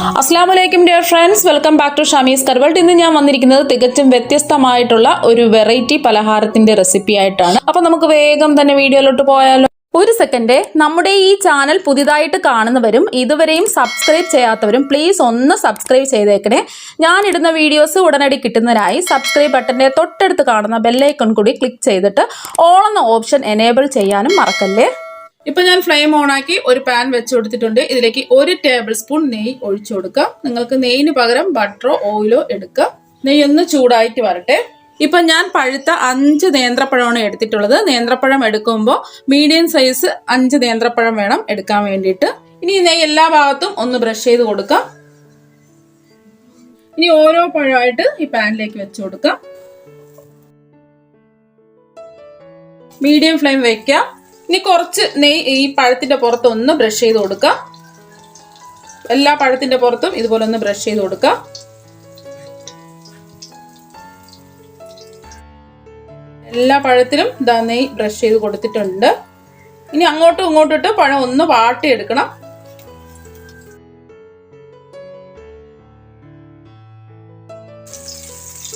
അസ്സലാമലൈക്കും dear friends, welcome back to Shamees കർവൾട്ട്. ഇന്ന് ഞാൻ വന്നിരിക്കുന്നത് തികച്ചും വ്യത്യസ്തമായിട്ടുള്ള ഒരു വെറൈറ്റി പലഹാരത്തിന്റെ റെസിപ്പി ആയിട്ടാണ്. അപ്പൊ നമുക്ക് വേഗം തന്നെ വീഡിയോയിലോട്ട് പോയാലോ. ഒരു സെക്കൻഡ്, നമ്മുടെ ഈ ചാനൽ പുതിയതായിട്ട് കാണുന്നവരും ഇതുവരെയും സബ്സ്ക്രൈബ് ചെയ്യാത്തവരും പ്ലീസ് ഒന്ന് സബ്സ്ക്രൈബ് ചെയ്തേക്കണേ. ഞാനിടുന്ന വീഡിയോസ് ഉടനടി കിട്ടുന്നതിനായി സബ്സ്ക്രൈബ് ബട്ടന്റെ തൊട്ടടുത്ത് കാണുന്ന ബെല്ലൈക്കൺ കൂടി ക്ലിക്ക് ചെയ്തിട്ട് ഓൾ എന്ന ഓപ്ഷൻ എനേബിൾ ചെയ്യാനും മറക്കല്ലേ. ഇപ്പൊ ഞാൻ ഫ്ലെയിം ഓൺ ആക്കി ഒരു പാൻ വെച്ച് കൊടുത്തിട്ടുണ്ട്. ഇതിലേക്ക് 1 ടേബിൾ സ്പൂൺ നെയ്യ് ഒഴിച്ചു കൊടുക്കാം. നിങ്ങൾക്ക് നെയ്യിന് പകരം ബട്ടറോ ഓയിലോ എടുക്കാം. നെയ്യ് ഒന്ന് ചൂടായിട്ട് വരട്ടെ. ഇപ്പൊ ഞാൻ പഴുത്ത 5 നേന്ത്രപ്പഴമാണ് എടുത്തിട്ടുള്ളത്. നേന്ത്രപ്പഴം എടുക്കുമ്പോൾ മീഡിയം സൈസ് 5 നേന്ത്രപ്പഴം വേണം എടുക്കാൻ വേണ്ടിയിട്ട്. ഇനി നെയ്യ് എല്ലാ ഭാഗത്തും ഒന്ന് ബ്രഷ് ചെയ്ത് കൊടുക്കാം. ഇനി ഓരോ പഴമായിട്ട് ഈ പാനിലേക്ക് വെച്ച് കൊടുക്കാം. മീഡിയം ഫ്ലെയിം വെക്കാം. ഇനി കുറച്ച് നെയ്യ് ഈ പഴത്തിന്റെ പുറത്ത് ഒന്ന് ബ്രഷ് ചെയ്ത് കൊടുക്കാം. എല്ലാ പഴത്തിന്റെ പുറത്തും ഇതുപോലെ ഒന്ന് ബ്രഷ് ചെയ്ത് കൊടുക്കാം. എല്ലാ പഴത്തിലും ഇതാ നെയ്യ് ബ്രഷ് ചെയ്ത് കൊടുത്തിട്ടുണ്ട്. ഇനി അങ്ങോട്ടും ഇങ്ങോട്ടും ഇട്ട് പഴം ഒന്ന് വാട്ടിയെടുക്കണം.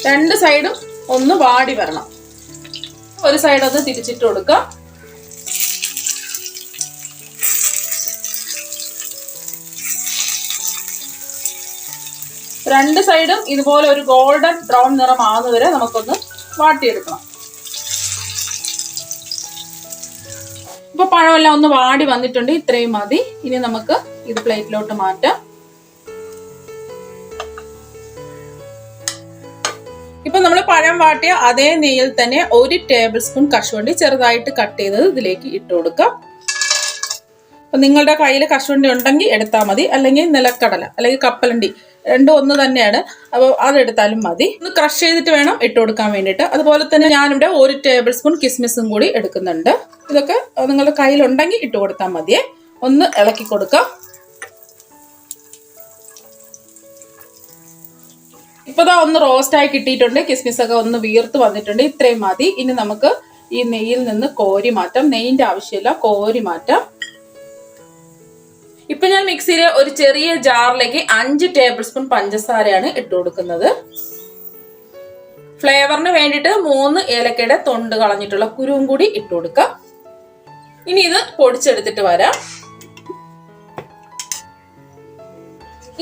രണ്ട് സൈഡും ഒന്ന് വാടി വരണം. ഒരു സൈഡ് ഒന്ന് തിരിച്ചിട്ട് കൊടുക്കാം. രണ്ട് സൈഡും ഇതുപോലെ ഒരു ഗോൾഡൻ ബ്രൗൺ നിറം ആകുന്നവരെ നമുക്കൊന്ന് വാട്ടിയെടുക്കണം. ഇപ്പൊ പഴമെല്ലാം ഒന്ന് വാടി വന്നിട്ടുണ്ട്. ഇത്രയും മതി. ഇനി നമുക്ക് ഇത് പ്ലേറ്റിലോട്ട് മാറ്റാം. ഇപ്പൊ നമ്മൾ പഴം വാട്ടിയ അതേ നെയ്യിൽ തന്നെ 1 ടേബിൾ സ്പൂൺ കശുവണ്ടി ചെറുതായിട്ട് കട്ട് ചെയ്തത് ഇതിലേക്ക് ഇട്ട് കൊടുക്കാം. അപ്പൊ നിങ്ങളുടെ കയ്യിൽ കശുവണ്ടി ഉണ്ടെങ്കിൽ എടുത്താൽ മതി, അല്ലെങ്കിൽ നിലക്കടല അല്ലെങ്കിൽ കപ്പലണ്ടി രണ്ടും ഒന്ന് തന്നെയാണ്. അപ്പോൾ അതെടുത്താലും മതി. ഒന്ന് ക്രഷ് ചെയ്തിട്ട് വേണം ഇട്ട് കൊടുക്കാൻ വേണ്ടിയിട്ട്. അതുപോലെ തന്നെ ഞാനിവിടെ 1 ടേബിൾ സ്പൂൺ കിസ്മിസും കൂടി എടുക്കുന്നുണ്ട്. ഇതൊക്കെ നിങ്ങളുടെ കയ്യിലുണ്ടെങ്കിൽ ഇട്ട് കൊടുത്താൽ മതിയേ. ഒന്ന് ഇളക്കി കൊടുക്കാം. ഇപ്പൊ ദാ ഒന്ന് റോസ്റ്റായി കിട്ടിയിട്ടുണ്ട്. കിസ്മിസ് ഒക്കെ ഒന്ന് വീർത്ത് വന്നിട്ടുണ്ട്. ഇത്രയും മതി. ഇനി നമുക്ക് ഈ നെയ്യിൽ നിന്ന് കോരി മാറ്റാം. നെയ്യിന്റെ ആവശ്യമില്ല, കോരി മാറ്റാം. ഇപ്പൊ ഞാൻ മിക്സിയിലെ ഒരു ചെറിയ ജാറിലേക്ക് 5 ടേബിൾ സ്പൂൺ പഞ്ചസാരയാണ് ഇട്ട് കൊടുക്കുന്നത്. ഫ്ലേവറിന് വേണ്ടിയിട്ട് 3 ഏലക്കയുടെ തൊണ്ട് കളഞ്ഞിട്ടുള്ള കുരുവും കൂടി ഇട്ട് കൊടുക്കാം. ഇനി ഇത് പൊടിച്ചെടുത്തിട്ട് വരാം.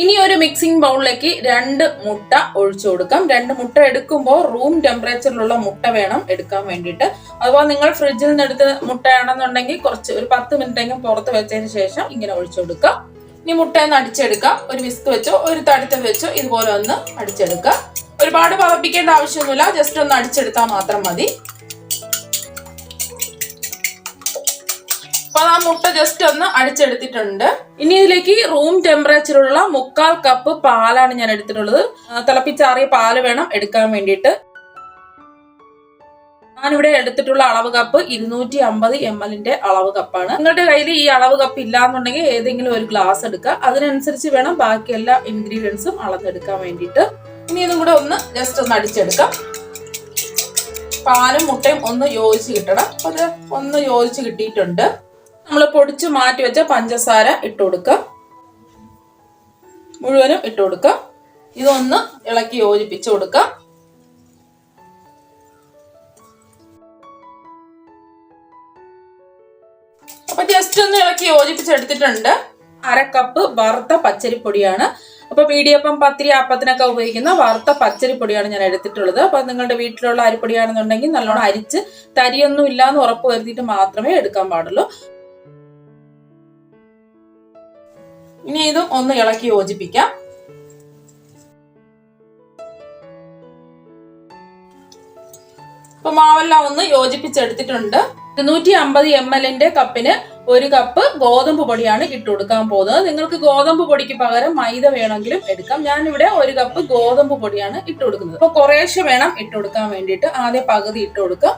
ഇനി ഒരു മിക്സിംഗ് ബൗളിലേക്ക് 2 മുട്ട ഒഴിച്ചു കൊടുക്കാം. 2 മുട്ട എടുക്കുമ്പോൾ റൂം ടെമ്പറേച്ചറിലുള്ള മുട്ട വേണം എടുക്കാൻ വേണ്ടിയിട്ട്. അതുപോലെ നിങ്ങൾ ഫ്രിഡ്ജിൽ നിന്ന് എടുത്ത് മുട്ടയാണെന്നുണ്ടെങ്കിൽ കുറച്ച് ഒരു 10 മിനിറ്റെങ്കിലും പുറത്ത് വെച്ചതിന് ശേഷം ഇങ്ങനെ ഒഴിച്ചു കൊടുക്കാം. ഇനി മുട്ട ഒന്ന് അടിച്ചെടുക്കാം. ഒരു വിസ്ക് വെച്ചോ ഒരു തടുത്ത വെച്ചോ ഇതുപോലെ ഒന്ന് അടിച്ചെടുക്കാം. ഒരുപാട് പതപ്പിക്കേണ്ട ആവശ്യമൊന്നുമില്ല, ജസ്റ്റ് ഒന്ന് അടിച്ചെടുത്താൽ മാത്രം മതി. അപ്പൊ ആ മുട്ട ജസ്റ്റ് ഒന്ന് അടിച്ചെടുത്തിട്ടുണ്ട്. ഇനി ഇതിലേക്ക് റൂം ടെമ്പറേച്ചറുള്ള 1/4 കപ്പ് പാലാണ് ഞാൻ എടുത്തിട്ടുള്ളത്. തിളപ്പിച്ചാറിയ പാല് വേണം എടുക്കാൻ വേണ്ടിയിട്ട്. ഞാനിവിടെ എടുത്തിട്ടുള്ള അളവ് കപ്പ് 250 ml അളവ് കപ്പാണ്. നിങ്ങളുടെ കയ്യിൽ ഈ അളവ് കപ്പ് ഇല്ലാന്നുണ്ടെങ്കിൽ ഏതെങ്കിലും ഒരു ഗ്ലാസ് എടുക്കുക. അതിനനുസരിച്ച് വേണം ബാക്കി എല്ലാ ഇൻഗ്രീഡിയൻസും അളന്നെടുക്കാൻ വേണ്ടിയിട്ട്. ഇനി ഇതും കൂടെ ഒന്ന് ജസ്റ്റ് ഒന്ന് അടിച്ചെടുക്കാം. പാലും മുട്ടയും ഒന്ന് യോജിച്ച് കിട്ടണം. അത് ഒന്ന് യോജിച്ച് കിട്ടിയിട്ടുണ്ട്. നമ്മൾ പൊടിച്ച് മാറ്റി വെച്ച പഞ്ചസാര ഇട്ട് കൊടുക്കുക. മുഴുവനും ഇട്ട് കൊടുക്കുക. ഇതൊന്ന് ഇളക്കി യോജിപ്പിച്ച് കൊടുക്കുക. അപ്പൊ ജസ്റ്റ് ഒന്ന് ഇളക്കി യോജിപ്പിച്ചെടുത്തിട്ടുണ്ട്. 1/2 കപ്പ് വറുത്ത പച്ചരിപ്പൊടിയാണ്. അപ്പൊ ഇടിയപ്പം, പത്തിരി, അപ്പത്തിനൊക്കെ ഉപയോഗിക്കുന്ന വറുത്ത പച്ചരിപ്പൊടിയാണ് ഞാൻ എടുത്തിട്ടുള്ളത്. അപ്പൊ നിങ്ങളുടെ വീട്ടിലുള്ള അരിപ്പൊടിയാണെന്നുണ്ടെങ്കിൽ നല്ലോണം അരിച്ച് തരിയൊന്നും ഇല്ലാന്ന് ഉറപ്പ് വരുത്തിയിട്ട് മാത്രമേ എടുക്കാൻ പാടുള്ളൂ. ഇനി ഇതും ഒന്ന് ഇളക്കി യോജിപ്പിക്കാം. ഇപ്പൊ മാവെല്ലാം ഒന്ന് യോജിപ്പിച്ചെടുത്തിട്ടുണ്ട്. 250 ml കപ്പിന് 1 കപ്പ് ഗോതമ്പ് പൊടിയാണ് ഇട്ട് കൊടുക്കാൻ പോകുന്നത്. നിങ്ങൾക്ക് ഗോതമ്പ് പൊടിക്ക് പകരം മൈദ വേണമെങ്കിലും എടുക്കാം. ഞാനിവിടെ 1 കപ്പ് ഗോതമ്പ് പൊടിയാണ് ഇട്ട് കൊടുക്കുന്നത്. അപ്പൊ കുറേശ്ശെ വേണം ഇട്ട് കൊടുക്കാൻ വേണ്ടിയിട്ട്. ആദ്യം പകുതി ഇട്ട് കൊടുക്കാം.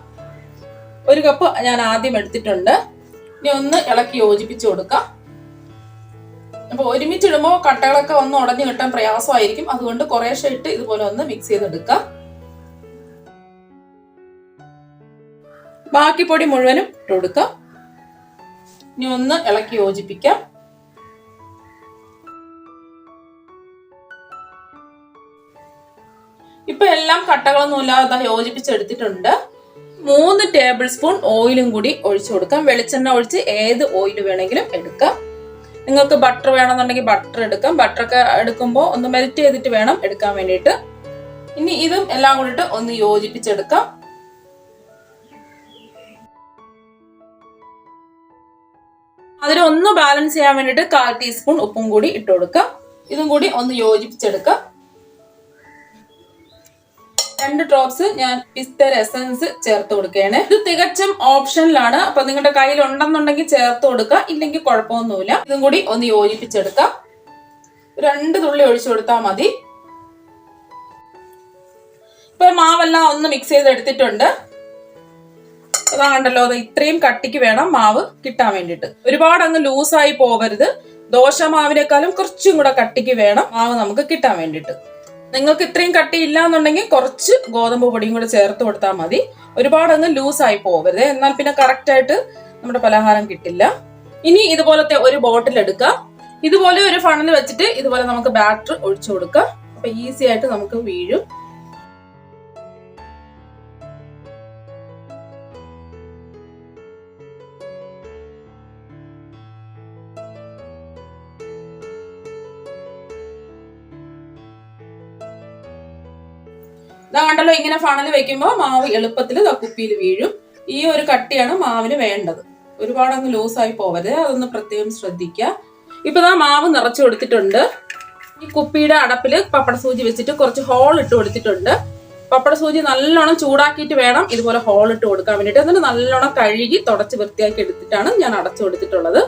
1 കപ്പ് ഞാൻ ആദ്യം എടുത്തിട്ടുണ്ട്. ഇനി ഒന്ന് ഇളക്കി യോജിപ്പിച്ച് കൊടുക്കാം. അപ്പൊ ഒരുമിച്ചിടുമ്പോൾ കട്ടകളൊക്കെ ഒന്ന് ഉടഞ്ഞു കിട്ടാൻ പ്രയാസമായിരിക്കും. അതുകൊണ്ട് കുറേശ്ശെ ഇട്ട് ഇതുപോലെ ഒന്ന് മിക്സ് ചെയ്തെടുക്കാം. ബാക്കി പൊടി മുഴുവനും ഇട്ട് കൊടുക്കാം. ഇനി ഒന്ന് ഇളക്കി യോജിപ്പിക്കാം. ഇപ്പൊ എല്ലാം കട്ടകളൊന്നും ഇല്ലാതെ യോജിപ്പിച്ചെടുത്തിട്ടുണ്ട്. 3 ടേബിൾ സ്പൂൺ ഓയിലും കൂടി ഒഴിച്ചു കൊടുക്കാം. വെളിച്ചെണ്ണ ഒഴിച്ച് ഏത് ഓയിൽ വേണമെങ്കിലും എടുക്കാം. നിങ്ങൾക്ക് ബട്ടർ വേണമെന്നുണ്ടെങ്കിൽ ബട്ടർ എടുക്കാം. ബട്ടറൊക്കെ എടുക്കുമ്പോൾ ഒന്ന് മെൽറ്റ് ചെയ്തിട്ട് വേണം എടുക്കാൻ വേണ്ടിയിട്ട്. ഇനി ഇതും എല്ലാം കൂടിയിട്ട് ഒന്ന് യോജിപ്പിച്ചെടുക്കാം. അതിലൊന്ന് ബാലൻസ് ചെയ്യാൻ വേണ്ടിയിട്ട് 1/4 ടീസ്പൂൺ ഉപ്പും കൂടി ഇട്ട് കൊടുക്കാം. ഇതും കൂടി ഒന്ന് യോജിപ്പിച്ചെടുക്കാം. 2 ഡ്രോപ്സ് ഞാൻ പിസ്ത എസൻസ് ചേർത്ത് കൊടുക്കുകയാണ്. ഇത് തികച്ചും ഓപ്ഷനിലാണ്. അപ്പൊ നിങ്ങളുടെ കയ്യിൽ ഉണ്ടെന്നുണ്ടെങ്കിൽ ചേർത്ത് കൊടുക്കുക, ഇല്ലെങ്കിൽ കുഴപ്പമൊന്നുമില്ല. ഇതും കൂടി ഒന്ന് യോജിപ്പിച്ചെടുക്കാം. 2 തുള്ളി ഒഴിച്ചു കൊടുത്താൽ മതി. ഇപ്പൊ മാവെല്ലാം ഒന്ന് മിക്സ് ചെയ്ത് എടുത്തിട്ടുണ്ട്. അതാണ്ടല്ലോ, അത് ഇത്രയും കട്ടിക്ക് വേണം മാവ് കിട്ടാൻ വേണ്ടിയിട്ട്. ഒരുപാട് അങ്ങ് ലൂസായി പോവരുത്. ദോശ മാവിനേക്കാളും കുറച്ചും കൂടെ കട്ടിക്ക് വേണം മാവ് നമുക്ക് കിട്ടാൻ വേണ്ടിയിട്ട്. നിങ്ങൾക്ക് ഇത്രയും കട്ടി ഇല്ല എന്നുണ്ടെങ്കിൽ കുറച്ച് ഗോതമ്പ് പൊടിയും കൂടെ ചേർത്ത് കൊടുത്താൽ മതി. ഒരുപാട് അങ്ങ് ലൂസായി പോവരുത്, എന്നാൽ പിന്നെ കറക്റ്റ് ആയിട്ട് നമ്മുടെ പലഹാരം കിട്ടില്ല. ഇനി ഇതുപോലത്തെ ഒരു ബോട്ടിൽ എടുക്കാം. ഇതുപോലെ ഒരു ഫണൽ വെച്ചിട്ട് ഇതുപോലെ നമുക്ക് ബാറ്റർ ഒഴിച്ചു കൊടുക്കാം. അപ്പൊ ഈസി ആയിട്ട് നമുക്ക് വീഴും. ഇതാണ്ടല്ലോ, ഇങ്ങനെ ഫണൽ വെക്കുമ്പോൾ മാവ് എളുപ്പത്തിൽ കുപ്പിയിൽ വീഴും. ഈ ഒരു കട്ടിയാണ് മാവിന് വേണ്ടത്. ഒരുപാട് അങ്ങ് ലൂസായി പോവരുത്, അതൊന്ന് പ്രത്യേകം ശ്രദ്ധിക്കുക. ഇപ്പൊ മാവ് നിറച്ചു കൊടുത്തിട്ടുണ്ട്. ഈ കുപ്പിയുടെ അടപ്പില് പപ്പട സൂചി വെച്ചിട്ട് കുറച്ച് ഹോൾ ഇട്ട് കൊടുത്തിട്ടുണ്ട്. പപ്പട സൂചി നല്ലോണം ചൂടാക്കിയിട്ട് വേണം ഇതുപോലെ ഹോൾ ഇട്ട് കൊടുക്കാൻ വേണ്ടിയിട്ട്. എന്നിട്ട് നല്ലോണം കഴുകി തുടച്ച് വൃത്തിയാക്കി എടുത്തിട്ടാണ് ഞാൻ അടച്ചു കൊടുത്തിട്ടുള്ളത്.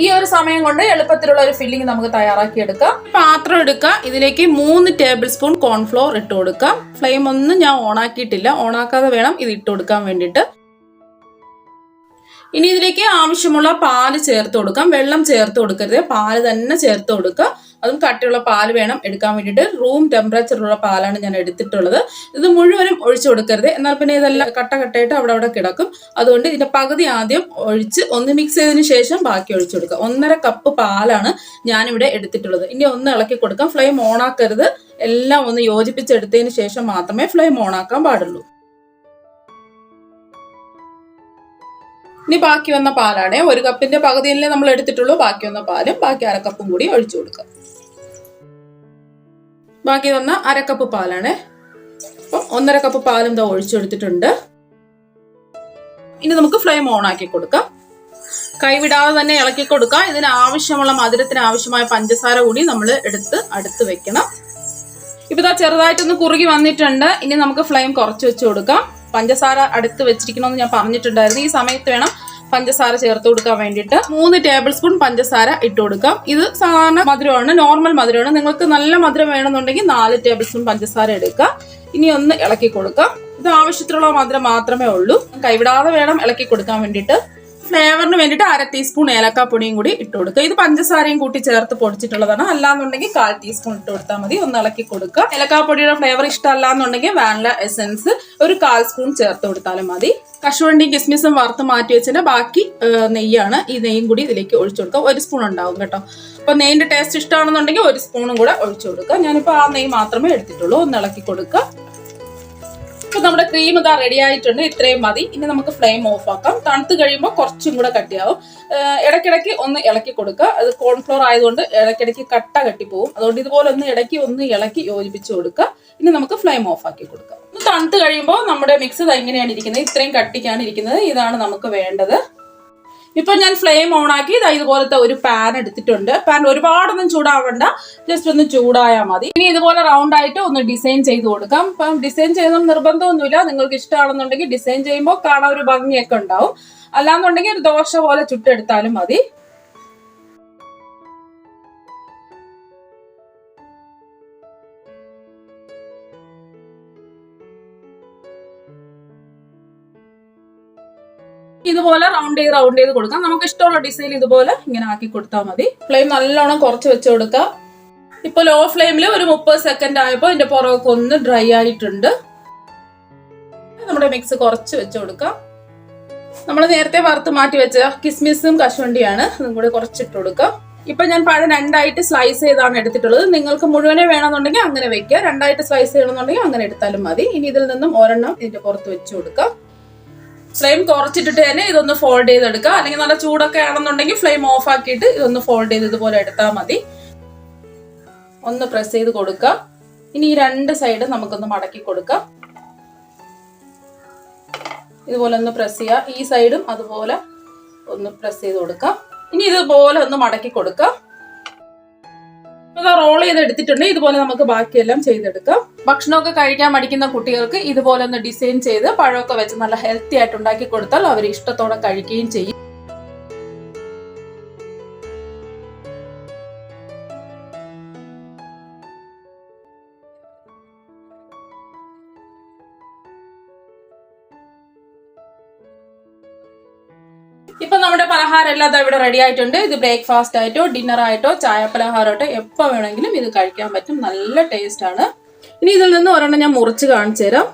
ഈ ഒരു സമയം കൊണ്ട് എളുപ്പത്തിലുള്ള ഒരു ഫില്ലിംഗ് നമുക്ക് തയ്യാറാക്കി എടുക്കാം. പാത്രം എടുക്കുക. ഇതിലേക്ക് 3 ടേബിൾ സ്പൂൺ കോൺഫ്ലോർ ഇട്ട് കൊടുക്കാം. ഫ്ലെയിം ഒന്നും ഞാൻ ഓണാക്കിയിട്ടില്ല, ഓണാക്കാതെ വേണം ഇത് ഇട്ട് കൊടുക്കാൻ വേണ്ടിയിട്ട്. ഇനി ഇതിലേക്ക് ആവശ്യമുള്ള പാല് ചേർത്ത് കൊടുക്കാം. വെള്ളം ചേർത്ത് കൊടുക്കരുത്, പാല് തന്നെ ചേർത്ത് കൊടുക്കുക. അതും കട്ടിയുള്ള പാല് വേണം എടുക്കാൻ വേണ്ടിയിട്ട്. റൂം ടെമ്പറേച്ചറിലുള്ള പാലാണ് ഞാൻ എടുത്തിട്ടുള്ളത്. ഇത് മുഴുവനും ഒഴിച്ചു കൊടുക്കരുത്, എന്നാൽ പിന്നെ ഇതെല്ലാം കട്ടയായിട്ട് അവിടെ കിടക്കും. അതുകൊണ്ട് ഇതിന്റെ പകുതി ആദ്യം ഒഴിച്ച് ഒന്ന് മിക്സ് ചെയ്തതിന് ശേഷം ബാക്കി ഒഴിച്ചു കൊടുക്കുക. 1.5 കപ്പ് പാലാണ് ഞാനിവിടെ എടുത്തിട്ടുള്ളത്. ഇനി ഒന്ന് ഇളക്കി കൊടുക്കാം. ഫ്ലെയിം ഓണാക്കരുത്, എല്ലാം ഒന്ന് യോജിപ്പിച്ചെടുത്തതിന് ശേഷം മാത്രമേ ഫ്ലെയിം ഓണാക്കാൻ പാടുള്ളൂ. ഇനി ബാക്കി വന്ന പാലാണ്, 1 കപ്പിന്റെ പകുതിയല്ലേ നമ്മൾ എടുത്തിട്ടുള്ളൂ. ബാക്കി വന്ന പാലും ബാക്കി 1/2 കപ്പും കൂടി ഒഴിച്ചു കൊടുക്കാം. ബാക്കി വന്ന 1/2 കപ്പ് പാലാണ്. അപ്പം 1.5 കപ്പ് പാലും ഇതാ ഒഴിച്ചെടുത്തിട്ടുണ്ട്. ഇനി നമുക്ക് ഫ്ലെയിം ഓൺ ആക്കി കൊടുക്കാം. കൈവിടാതെ തന്നെ ഇളക്കി കൊടുക്കാം. ഇതിന് ആവശ്യമുള്ള മധുരത്തിന് ആവശ്യമായ പഞ്ചസാര കൂടി നമ്മൾ അടുത്ത് വെക്കണം. ഇപ്പൊ ഇതാ ചെറുതായിട്ടൊന്ന് കുറുകി വന്നിട്ടുണ്ട്. ഇനി നമുക്ക് ഫ്ലെയിം കുറച്ച് വെച്ച് കൊടുക്കാം. പഞ്ചസാര അടുത്ത് വെച്ചിരിക്കണമെന്ന് ഞാൻ പറഞ്ഞിട്ടുണ്ടായിരുന്നു. ഈ സമയത്ത് വേണം പഞ്ചസാര ചേർത്ത് കൊടുക്കാൻ വേണ്ടിയിട്ട്. 3 ടേബിൾ സ്പൂൺ പഞ്ചസാര ഇട്ട് കൊടുക്കാം. ഇത് സാധാരണ മധുരമാണ്, നോർമൽ മധുരമാണ്. നിങ്ങൾക്ക് നല്ല മധുരം വേണമെന്നുണ്ടെങ്കിൽ 4 ടേബിൾ സ്പൂൺ പഞ്ചസാര എടുക്കുക. ഇനി ഒന്ന് ഇളക്കി കൊടുക്കാം. ഇത് ആവശ്യത്തിനുള്ള മധുരം മാത്രമേ ഉള്ളൂ. കൈവിടാതെ വേണം ഇളക്കി കൊടുക്കാൻ വേണ്ടിയിട്ട്. ഫ്ലേവറിന് വേണ്ടിയിട്ട് 1/2 ടീസ്പൂൺ ഏലക്കാപ്പൊടിയും കൂടി ഇട്ട് കൊടുക്കുക. ഇത് പഞ്ചസാരയും കൂട്ടി ചേർത്ത് പൊടിച്ചിട്ടുള്ളതാണ്. അല്ലാന്നുണ്ടെങ്കിൽ 1/4 ടീസ്പൂൺ ഇട്ട് കൊടുത്താൽ മതി. ഒന്ന് ഇളക്കി കൊടുക്കുക. ഏലക്കാപ്പൊടിയുടെ ഫ്ലേവർ ഇഷ്ടമല്ലാന്നുണ്ടെങ്കിൽ വാനില എസൻസ് ഒരു 1/4 സ്പൂൺ ചേർത്ത് കൊടുത്താലും മതി. കശുവണ്ടിയും കിസ്മിസും വറുത്ത് മാറ്റി വെച്ചതിന്റെ ബാക്കി നെയ്യാണ്. ഈ നെയ്യും കൂടി ഇതിലേക്ക് ഒഴിച്ചു കൊടുക്കുക. 1 സ്പൂൺ ഉണ്ടാവും കേട്ടോ. അപ്പൊ നെയ്യിന്റെ ടേസ്റ്റ് ഇഷ്ടമാണെന്നുണ്ടെങ്കിൽ 1 സ്പൂണും കൂടെ ഒഴിച്ചു കൊടുക്കുക. ഞാനിപ്പോൾ ആ നെയ്യ് മാത്രമേ എടുത്തിട്ടുള്ളൂ. ഒന്ന് ഇളക്കി കൊടുക്കുക. ഇപ്പൊ നമ്മുടെ ക്രീം ഇതാ റെഡി ആയിട്ടുണ്ട്. ഇത്രയും മതി. ഇനി നമുക്ക് ഫ്ലെയിം ഓഫ് ആക്കാം. തണുത്ത് കഴിയുമ്പോൾ കുറച്ചും കൂടെ കട്ടിയാവും. ഇടയ്ക്കിടയ്ക്ക് ഒന്ന് ഇളക്കി കൊടുക്കുക. അത് കോൺഫ്ലോർ ആയതുകൊണ്ട് ഇടയ്ക്കിടയ്ക്ക് കട്ടിപ്പോവും. അതുകൊണ്ട് ഇതുപോലെ ഒന്ന് ഇളക്കി യോജിപ്പിച്ച് കൊടുക്കുക. ഇനി നമുക്ക് ഫ്ലെയിം ഓഫ് ആക്കി കൊടുക്കാം. തണുത്ത് കഴിയുമ്പോൾ നമ്മുടെ മിക്സ് എങ്ങനെയാണ് ഇരിക്കുന്നത്, ഇത്രയും കട്ടിക്കാണ് ഇരിക്കുന്നത്. ഇതാണ് നമുക്ക് വേണ്ടത്. ഇപ്പൊ ഞാൻ ഫ്ലെയിം ഓൺ ആക്കി ഇതുപോലത്തെ ഒരു പാൻ എടുത്തിട്ടുണ്ട്. പാൻ ഒരുപാടൊന്നും ചൂടാവണ്ട, ജസ്റ്റ് ഒന്ന് ചൂടായാൽ മതി. ഇനി ഇതുപോലെ റൗണ്ട് ആയിട്ട് ഒന്ന് ഡിസൈൻ ചെയ്ത് കൊടുക്കാം. അപ്പം ഡിസൈൻ ചെയ്യുന്ന നിർബന്ധമൊന്നുമില്ല. നിങ്ങൾക്ക് ഇഷ്ടമാണെന്നുണ്ടെങ്കിൽ ഡിസൈൻ ചെയ്യുമ്പോൾ കാണാൻ ഒരു ഭംഗിയൊക്കെ ഉണ്ടാവും. അല്ലാന്നുണ്ടെങ്കിൽ ഒരു ദോശ പോലെ ചുട്ടെടുത്താലും മതി. ഇതുപോലെ റൗണ്ട് ചെയ്ത് കൊടുക്കാം. നമുക്ക് ഇഷ്ടമുള്ള ഡിസൈൻ ഇതുപോലെ ഇങ്ങനെ ആക്കി കൊടുത്താൽ മതി. ഫ്ലെയിം നല്ലോണം കുറച്ച് വെച്ച് കൊടുക്കാം. ഇപ്പൊ ലോ ഫ്ലെയിമിൽ ഒരു 30 സെക്കൻഡ് ആയപ്പോൾ ഇതിന്റെ പുറമൊക്കെ ഒന്ന് ഡ്രൈ ആയിട്ടുണ്ട്. നമ്മുടെ മിക്സ് കുറച്ച് വെച്ച് കൊടുക്കാം. നമ്മൾ നേരത്തെ വറുത്ത് മാറ്റി വെച്ച കിസ്മിസും കശുവണ്ടിയാണ്, അതും കൂടെ കുറച്ചിട്ട് കൊടുക്കാം. ഇപ്പൊ ഞാൻ പഴം രണ്ടായിട്ട് സ്ലൈസ് ചെയ്താണ് എടുത്തിട്ടുള്ളത്. നിങ്ങൾക്ക് മുഴുവനെ വേണമെന്നുണ്ടെങ്കിൽ അങ്ങനെ വെക്കുക, രണ്ടായിട്ട് സ്ലൈസ് ചെയ്യണമെന്നുണ്ടെങ്കിൽ അങ്ങനെ എടുത്താലും മതി. ഇനി ഇതിൽ നിന്നും ഒരെണ്ണം ഇതിന്റെ പുറത്ത് വെച്ച് കൊടുക്കാം. ഫ്ലെയിം കുറച്ചിട്ടിട്ട് തന്നെ ഇതൊന്ന് ഫോൾഡ് ചെയ്തെടുക്കുക. അല്ലെങ്കിൽ നല്ല ചൂടൊക്കെ ആണെന്നുണ്ടെങ്കിൽ ഫ്ലെയിം ഓഫ് ആക്കിയിട്ട് ഇതൊന്ന് ഫോൾഡ് ചെയ്ത് ഇതുപോലെ എടുത്താൽ മതി. ഒന്ന് പ്രസ് ചെയ്ത് കൊടുക്കുക. ഇനി ഈ രണ്ട് സൈഡ് നമുക്കൊന്ന് മടക്കി കൊടുക്കാം. ഇതുപോലെ ഒന്ന് പ്രസ് ചെയ്യുക. ഈ സൈഡും അതുപോലെ ഒന്ന് പ്രസ് ചെയ്ത് കൊടുക്കാം. ഇനി ഇതുപോലെ ഒന്ന് മടക്കി കൊടുക്കാം. റോൾ ചെയ്ത് എടുത്തിട്ടുണ്ട്. ഇതുപോലെ നമുക്ക് ബാക്കിയെല്ലാം ചെയ്തെടുക്കാം. ഭക്ഷണമൊക്കെ കഴിക്കാൻ മടിക്കുന്ന കുട്ടികൾക്ക് ഇതുപോലെ ഒന്ന് ഡിസൈൻ ചെയ്ത് പഴമൊക്കെ വെച്ച് നല്ല ഹെൽത്തി ആയിട്ട് ഉണ്ടാക്കി കൊടുത്താൽ അവർ ഇഷ്ടത്തോടെ കഴിക്കുകയും ചെയ്യും. ഇപ്പൊ നമ്മുടെ പലഹാരം എല്ലാം ഇവിടെ റെഡി ആയിട്ടുണ്ട്. ഇത് ബ്രേക്ക്ഫാസ്റ്റ് ആയിട്ടോ ഡിന്നർ ആയിട്ടോ ചായ പലഹാരമായിട്ടോ എപ്പോ വേണമെങ്കിലും ഇത് കഴിക്കാൻ പറ്റും. നല്ല ടേസ്റ്റ് ആണ്. ഇനി ഇതിൽ നിന്ന് ഒരെണ്ണം ഞാൻ മുറിച്ച് കാണിച്ചു തരാം.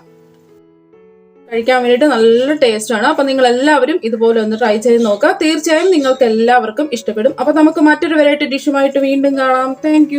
കഴിക്കാൻ വേണ്ടിയിട്ട് നല്ല ടേസ്റ്റ് ആണ്. അപ്പൊ നിങ്ങൾ എല്ലാവരും ഇതുപോലെ ഒന്ന് ട്രൈ ചെയ്ത് നോക്കുക. തീർച്ചയായും നിങ്ങൾക്ക് എല്ലാവർക്കും ഇഷ്ടപ്പെടും. അപ്പൊ നമുക്ക് മറ്റൊരു വെറൈറ്റി ഡിഷുമായിട്ട് വീണ്ടും കാണാം. Thank you.